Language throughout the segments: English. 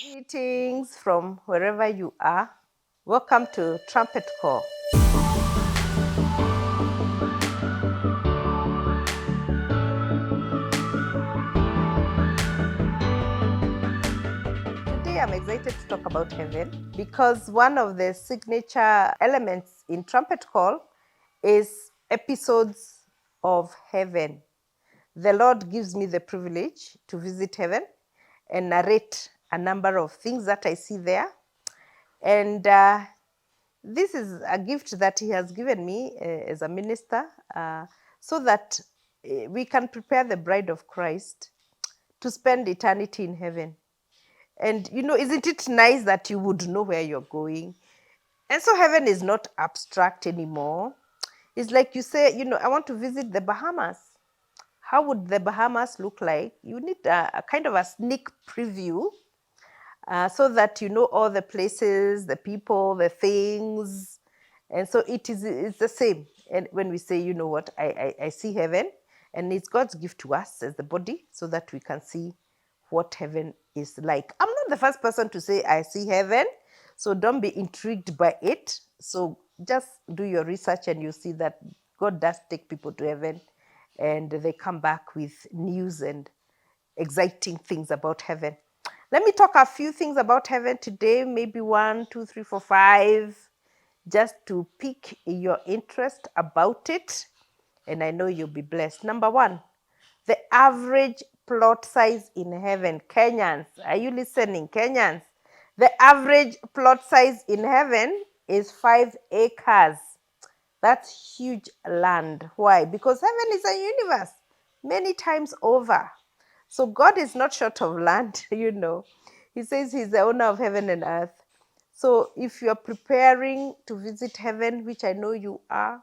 Greetings from wherever you are. Welcome to Trumpet Call. Today I'm excited to talk about heaven because one of the signature elements in Trumpet Call is episodes of heaven. The Lord gives me the privilege to visit heaven and narrate a number of things that I see there. And this is a gift that He has given me as a minister so that we can prepare the bride of Christ to spend eternity in heaven. And, isn't it nice that you would know where you're going? And so heaven is not abstract anymore. It's like you say, I want to visit the Bahamas. How would the Bahamas look like? You need a kind of a sneak preview so that you know all the places, the people, the things. And so it's the same. And when we say, I see heaven, and it's God's gift to us as the body so that we can see what heaven is like. I'm not the first person to say I see heaven, so don't be intrigued by it. So just do your research and you see that God does take people to heaven and they come back with news and exciting things about heaven. Let me talk a few things about heaven today, maybe 1, 2, 3, 4, 5, just to pique your interest about it. And I know you'll be blessed. Number one, the average plot size in heaven. Kenyans, are you listening? Kenyans, the average plot size in heaven is 5 acres. That's huge land. Why? Because heaven is a universe many times over. So God is not short of land, He says He's the owner of heaven and earth. So if you're preparing to visit heaven, which I know you are,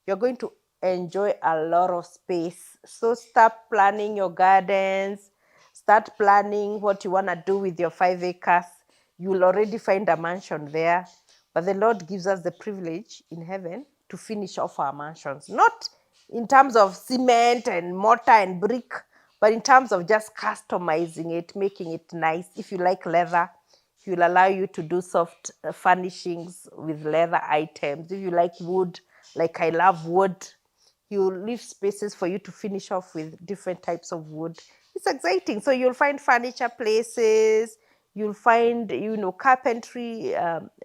you're going to enjoy a lot of space. So start planning your gardens, start planning what you want to do with your 5 acres. You'll already find a mansion there. But the Lord gives us the privilege in heaven to finish off our mansions, not in terms of cement and mortar and brick, but in terms of just customizing it, making it nice. If you like leather, He will allow you to do soft furnishings with leather items. If you like wood, like I love wood, He will leave spaces for you to finish off with different types of wood. It's exciting. So you'll find furniture places, you'll find, carpentry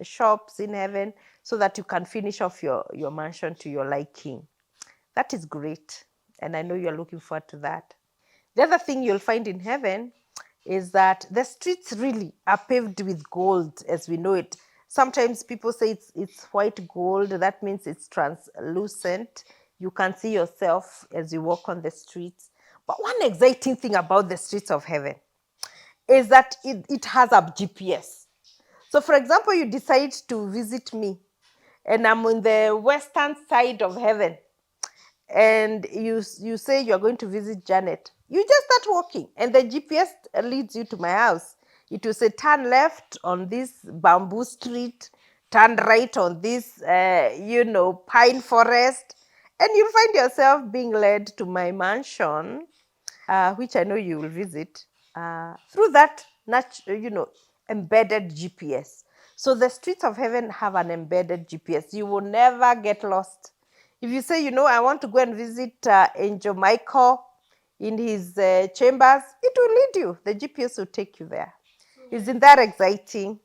shops in heaven so that you can finish off your mansion to your liking. That is great. And I know you're looking forward to that. The other thing you'll find in heaven is that the streets really are paved with gold as we know it. Sometimes people say it's white gold. That means it's translucent. You can see yourself as you walk on the streets. But one exciting thing about the streets of heaven is that it has a GPS. So, for example, you decide to visit me, and I'm on the western side of heaven, and you say you're going to visit Janet. You just start walking, and the GPS leads you to my house. It will say, turn left on this bamboo street, turn right on this, pine forest, and you'll find yourself being led to my mansion, which I know you will visit, through that, embedded GPS. So the streets of heaven have an embedded GPS. You will never get lost. If you say, I want to go and visit Angel Michael in his chambers, it will lead you. The GPS will take you there. Isn't that exciting?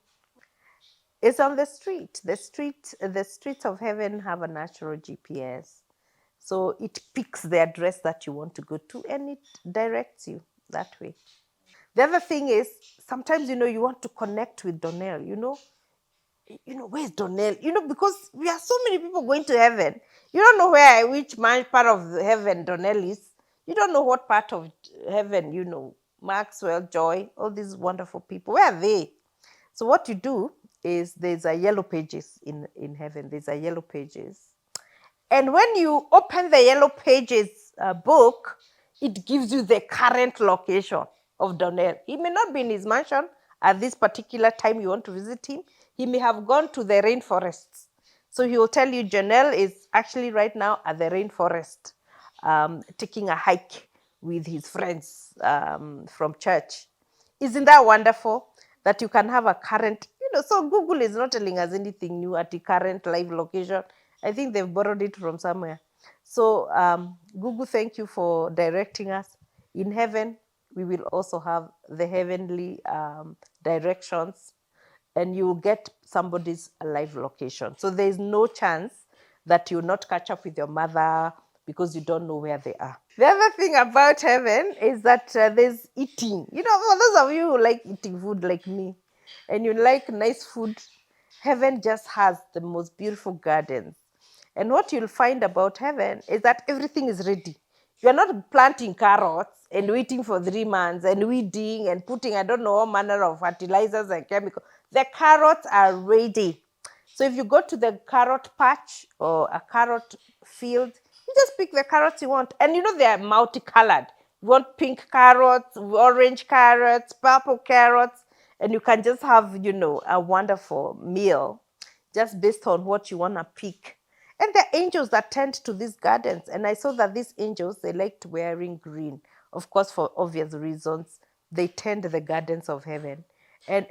It's on the street. The streets of heaven have a natural GPS. So it picks the address that you want to go to and it directs you that way. The other thing is sometimes, you want to connect with Donnell, where's Donnell? Because we are so many people going to heaven. You don't know which part of heaven Donnell is. You don't know what part of heaven, Maxwell, Joy, all these wonderful people. Where are they? So what you do is there's a yellow pages in heaven. There's a yellow pages. And when you open the yellow pages book, it gives you the current location of Donnell. He may not be in his mansion at this particular time you want to visit him. He may have gone to the rainforests. So he will tell you Janelle is actually right now at the rainforest. taking a hike with his friends from church. Isn't that wonderful that you can have a current, so Google is not telling us anything new at the current live location. I think they've borrowed it from somewhere. So Google, thank you for directing us. In heaven, we will also have the heavenly directions, and you will get somebody's live location. So there's no chance that you'll not catch up with your mother because you don't know where they are. The other thing about heaven is that there's eating. For those of you who like eating food like me, and you like nice food, heaven just has the most beautiful gardens. And what you'll find about heaven is that everything is ready. You're not planting carrots and waiting for 3 months and weeding and putting, I don't know, all manner of fertilizers and chemicals. The carrots are ready. So if you go to the carrot patch or a carrot field, you just pick the carrots you want. And they are multicolored. You want pink carrots, orange carrots, purple carrots, and you can just have, a wonderful meal just based on what you want to pick. And the angels that tend to these gardens. And I saw that these angels, they liked wearing green. Of course, for obvious reasons, they tend the gardens of heaven. And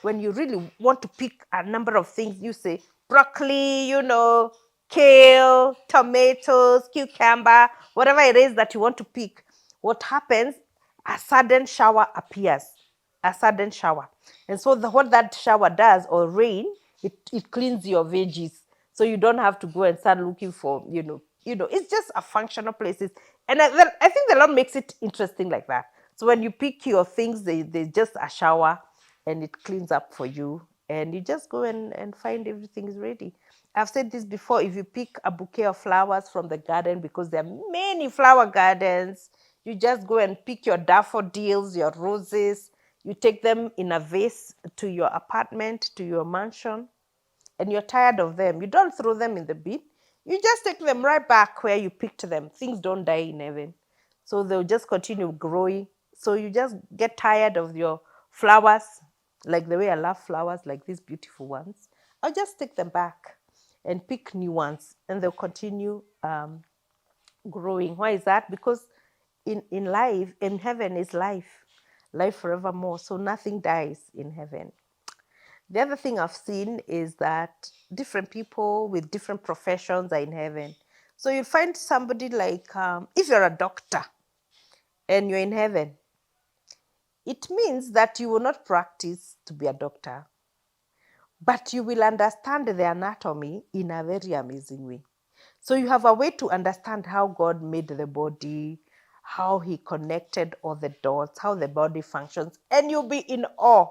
when you really want to pick a number of things, you say broccoli, kale, tomatoes, cucumber, whatever it is that you want to pick. What happens? A sudden shower appears. A sudden shower. And so what that shower does, or rain, it cleans your veggies. So you don't have to go and start looking for, it's just a functional places. And I think the Lord makes it interesting like that. So when you pick your things, they just a shower and it cleans up for you. And you just go and find everything is ready. I've said this before, if you pick a bouquet of flowers from the garden, because there are many flower gardens, you just go and pick your daffodils, your roses, you take them in a vase to your apartment, to your mansion, and you're tired of them. You don't throw them in the bin. You just take them right back where you picked them. Things don't die in heaven. So they'll just continue growing. So you just get tired of your flowers, like the way I love flowers, like these beautiful ones. I'll just take them back and pick new ones, and they'll continue growing. Why is that? Because in life, in heaven is life forevermore. So nothing dies in heaven. The other thing I've seen is that different people with different professions are in heaven. So you find somebody like, if you're a doctor and you're in heaven, it means that you will not practice to be a doctor, but you will understand the anatomy in a very amazing way. So you have a way to understand how God made the body, how he connected all the dots, how the body functions, and you'll be in awe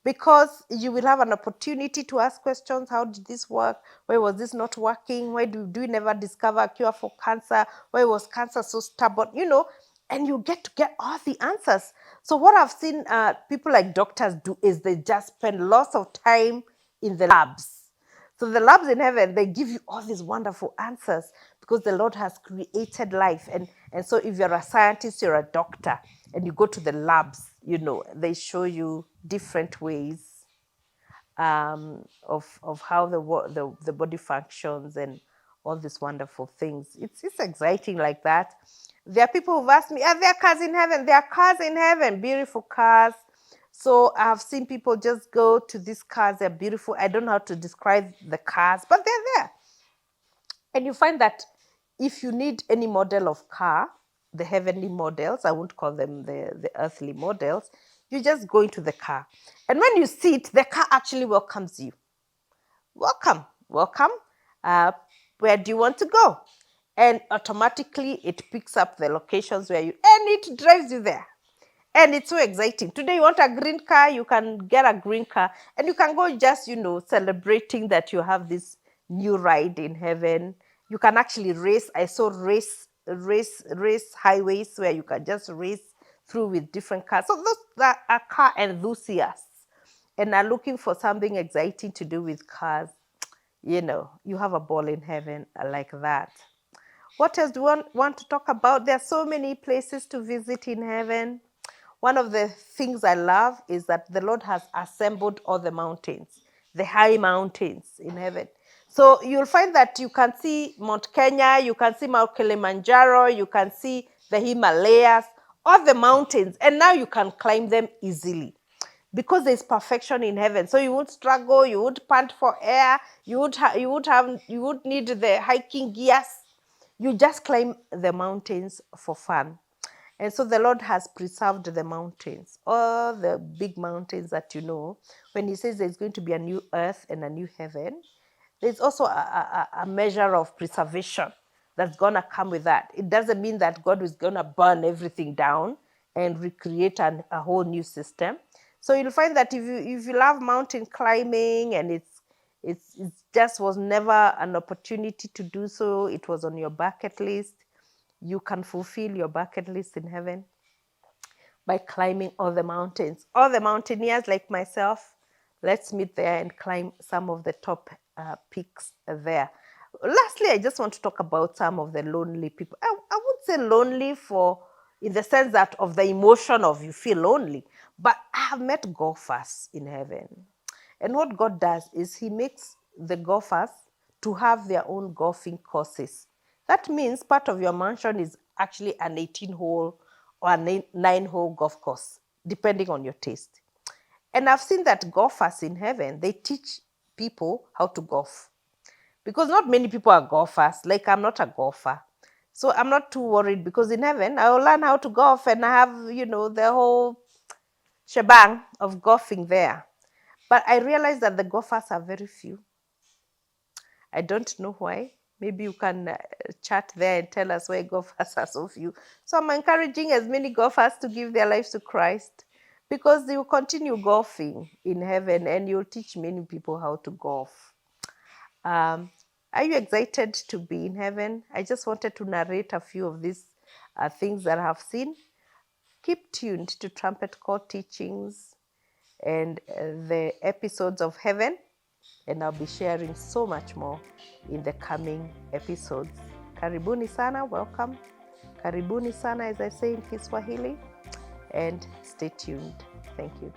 because you will have an opportunity to ask questions. How did this work? Why was this not working? Why do we never discover a cure for cancer? Why was cancer so stubborn? And you get to get all the answers. So what I've seen people like doctors do is they just spend lots of time in the labs. So the labs in heaven, they give you all these wonderful answers because the Lord has created life. And so if you're a scientist, you're a doctor, and you go to the labs, they show you different ways of how the body functions and all these wonderful things. It's exciting like that. There are people who've asked me, are there cars in heaven? There are cars in heaven, beautiful cars. So I've seen people just go to these cars. They're beautiful. I don't know how to describe the cars, but they're there. And you find that if you need any model of car, the heavenly models, I won't call them the earthly models, you just go into the car. And when you sit, the car actually welcomes you. Welcome, welcome. Where do you want to go? And automatically it picks up the locations and it drives you there. And it's so exciting. Today you want a green car, you can get a green car, and you can go just, celebrating that you have this new ride in heaven. You can actually race. I saw race highways where you can just race through with different cars. So those that are car enthusiasts and are looking for something exciting to do with cars, you have a ball in heaven like that. What else do we want to talk about? There are so many places to visit in heaven. One of the things I love is that the Lord has assembled all the mountains, the high mountains in heaven. So you'll find that you can see Mount Kenya, you can see Mount Kilimanjaro, you can see the Himalayas, all the mountains, and now you can climb them easily because there's perfection in heaven. So you would struggle, you would pant for air, you would need the hiking gears. You just climb the mountains for fun. And so the Lord has preserved the mountains, all the big mountains that you know. When he says there's going to be a new earth and a new heaven, there's also a measure of preservation that's going to come with that. It doesn't mean that God is going to burn everything down and recreate a whole new system. So you'll find that if you love mountain climbing and it just was never an opportunity to do so, it was on your bucket list, you can fulfill your bucket list in heaven by climbing all the mountains. All the mountaineers like myself, let's meet there and climb some of the top peaks there. Lastly, I just want to talk about some of the lonely people. I wouldn't say lonely in the sense that of the emotion of you feel lonely, but I have met golfers in heaven. And what God does is he makes the golfers to have their own golfing courses. That means part of your mansion is actually an 18-hole or a 9-hole golf course, depending on your taste. And I've seen that golfers in heaven, they teach people how to golf. Because not many people are golfers. Like, I'm not a golfer. So I'm not too worried because in heaven, I will learn how to golf and I have, the whole shebang of golfing there. But I realize that the golfers are very few. I don't know why. Maybe you can chat there and tell us why golfers are so few. So I'm encouraging as many golfers to give their lives to Christ because they will continue golfing in heaven and you'll teach many people how to golf. Are you excited to be in heaven? I just wanted to narrate a few of these things that I have seen. Keep tuned to Trumpet Call teachings and the episodes of heaven, and I'll be sharing so much more in the coming episodes. Karibuni sana, welcome. Karibuni sana, as I say in Kiswahili, and stay tuned. Thank you.